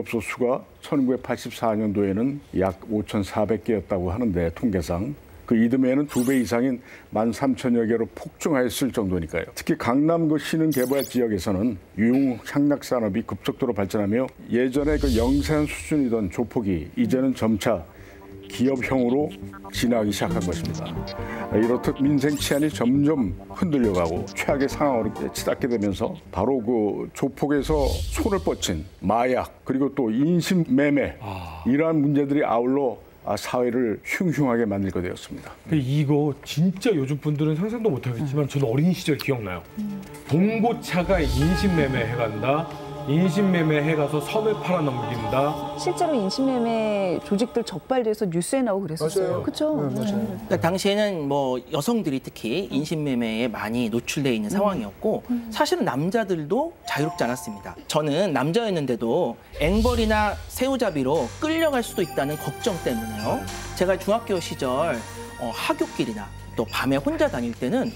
기업소 수가 1984년도에는 약 5,400개였다고 하는데 통계상 그 이듬해에는 2배 이상인 13,000여 개로 폭증하였을 정도니까요. 특히 강남 그 신흥 개발 지역에서는 유흥 향락 산업이 급속도로 발전하며 예전에 그 영세한 수준이던 조폭이 이제는 점차 기업형으로 진화하기 시작한 것입니다. 이렇듯 민생 치안이 점점 흔들려가고 최악의 상황으로 치닫게 되면서 바로 그 조폭에서 손을 뻗친 마약 그리고 또 인신매매 이러한 문제들이 아울러 사회를 흉흉하게 만들게 되었습니다. 이거 진짜 요즘 분들은 상상도 못하겠지만 저는 어린 시절 기억나요. 봉고차가 인신매매 해간다. 인신매매 해가서 섬을 팔아넘긴다. 실제로 인신매매 조직들 적발돼서 뉴스에 나오고 그랬었어요. 그렇죠? 맞아요. 그러니까 당시에는 뭐 여성들이 특히 인신매매에 많이 노출돼 있는 상황이었고 사실은 남자들도 자유롭지 않았습니다. 저는 남자였는데도 앵벌이나 새우잡이로 끌려갈 수도 있다는 걱정 때문에요. 제가 중학교 시절 하굣길이나 또 밤에 혼자 다닐 때는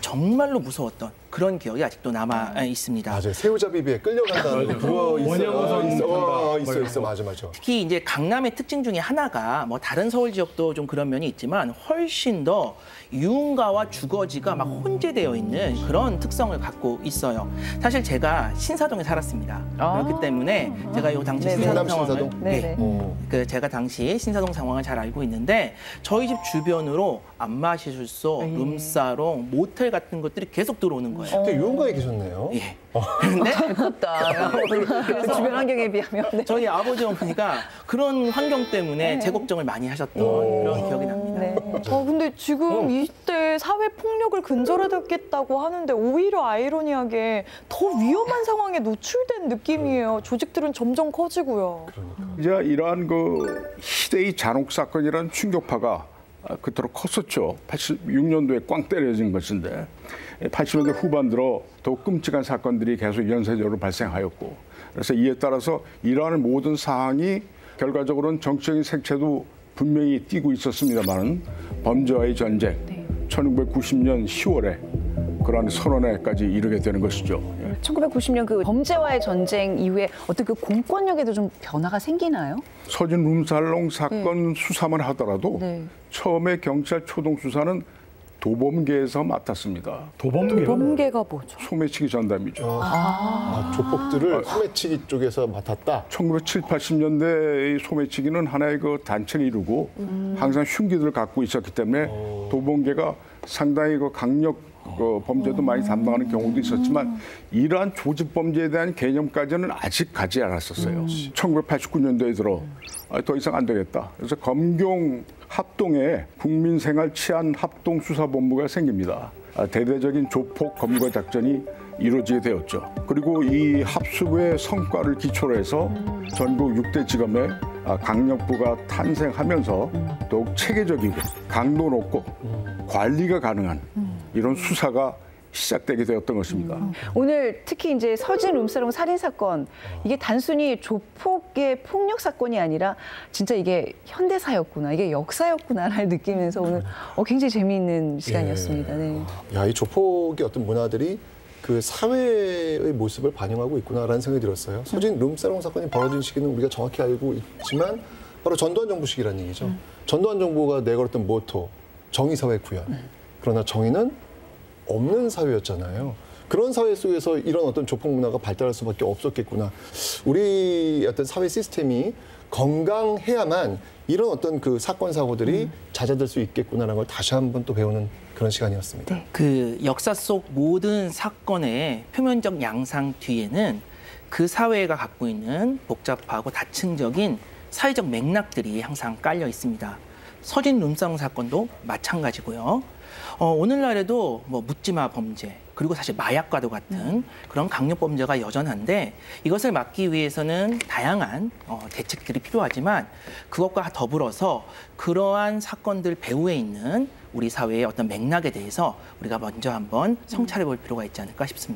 정말로 무서웠던 그런 기억이 아직도 남아 있습니다. 맞아요. 새우잡이비에 끌려간다는 그거 있어. 맞아. 특히 이제 강남의 특징 중에 하나가 뭐 다른 서울 지역도 좀 그런 면이 있지만 훨씬 더 유흥가와 주거지가 막 혼재되어 있는 그런 특성을 갖고 있어요. 사실 제가 신사동에 살았습니다. 그렇기 때문에 제가 이 당시 신사동 상황을 제가 당시 신사동 상황을 잘 알고 있는데 저희 집 주변으로 안마시술소, 룸사롱, 모텔 같은 것들이 계속 들어오는 거예요. 그때 유흥가에 계셨네요. 예. 그런데 컸다. 그 주변 환경에 비하면. 네. 저희 아버지 어머니가 그런 환경 때문에 제 걱정을 많이 하셨던 그런 기억이 납니다. 네. 근데 지금 이때 사회 폭력을 근절하겠다고 하는데 오히려 아이러니하게 더 위험한 상황에 노출된 느낌이에요. 조직들은 점점 커지고요. 이제 이러한 그 시대의 잔혹 사건이라는 충격파가 그토록 컸었죠. 86년도에 꽝 때려진 것인데 80년대 후반 들어 더욱 끔찍한 사건들이 계속 연쇄적으로 발생하였고 그래서 이에 따라서 이러한 모든 사항이 결과적으로는 정치적인 색채도 분명히 띄고 있었습니다만 범죄와의 전쟁 1990년 10월에 그러한 선언에까지 이르게 되는 것이죠. 1990년 그 범죄와의 전쟁 이후에 어떤 그 공권력에도 좀 변화가 생기나요? 서진 룸살롱 사건 수사만 하더라도 처음에 경찰 초동 수사는 도범계에서 맡았습니다. 도범계가 뭐죠? 소매치기 전담이죠. 조폭들을 소매치기 쪽에서 맡았다. 1970, 80년대의 소매치기는 하나의 그 단체를 이루고 항상 흉기들을 갖고 있었기 때문에 도범계가 상당히 그 강력 범죄도 많이 담당하는 경우도 있었지만 이러한 조직 범죄에 대한 개념까지는 아직 가지 않았었어요. 1989년도에 들어 더 이상 안 되겠다. 그래서 검경 합동에 국민생활치안합동수사본부가 생깁니다. 대대적인 조폭 검거 작전이 이루어지게 되었죠. 그리고 이 합수부의 성과를 기초로 해서 전국 6대 지검에 강력부가 탄생하면서 더욱 체계적이고 강도 높고 관리가 가능한 이런 수사가 시작되게 되었던 것입니다. 오늘 특히 이제 서진 룸사롱 살인 사건 이게 단순히 조폭의 폭력 사건이 아니라 진짜 이게 현대사였구나, 이게 역사였구나를 느끼면서 오늘 굉장히 재미있는 시간이었습니다. 네. 이 조폭의 어떤 문화들이 그 사회의 모습을 반영하고 있구나라는 생각이 들었어요. 서진 룸사롱 사건이 벌어진 시기는 우리가 정확히 알고 있지만 바로 전두환 정부 시기라는 얘기죠. 전두환 정부가 내걸었던 모토 정의사회 구현. 그러나 정의는 없는 사회였잖아요. 그런 사회 속에서 이런 어떤 조폭 문화가 발달할 수밖에 없었겠구나. 우리 어떤 사회 시스템이 건강해야만 이런 어떤 그 사건 사고들이 잦아들 수 있겠구나라는 걸 다시 한번 또 배우는 그런 시간이었습니다. 그 역사 속 모든 사건의 표면적 양상 뒤에는 그 사회가 갖고 있는 복잡하고 다층적인 사회적 맥락들이 항상 깔려 있습니다. 서진 룸사롱 사건도 마찬가지고요. 오늘날에도 뭐 묻지마 범죄 그리고 사실 마약과도 같은 그런 강력 범죄가 여전한데 이것을 막기 위해서는 다양한 대책들이 필요하지만 그것과 더불어서 그러한 사건들 배후에 있는 우리 사회의 어떤 맥락에 대해서 우리가 먼저 한번 성찰해 볼 필요가 있지 않을까 싶습니다.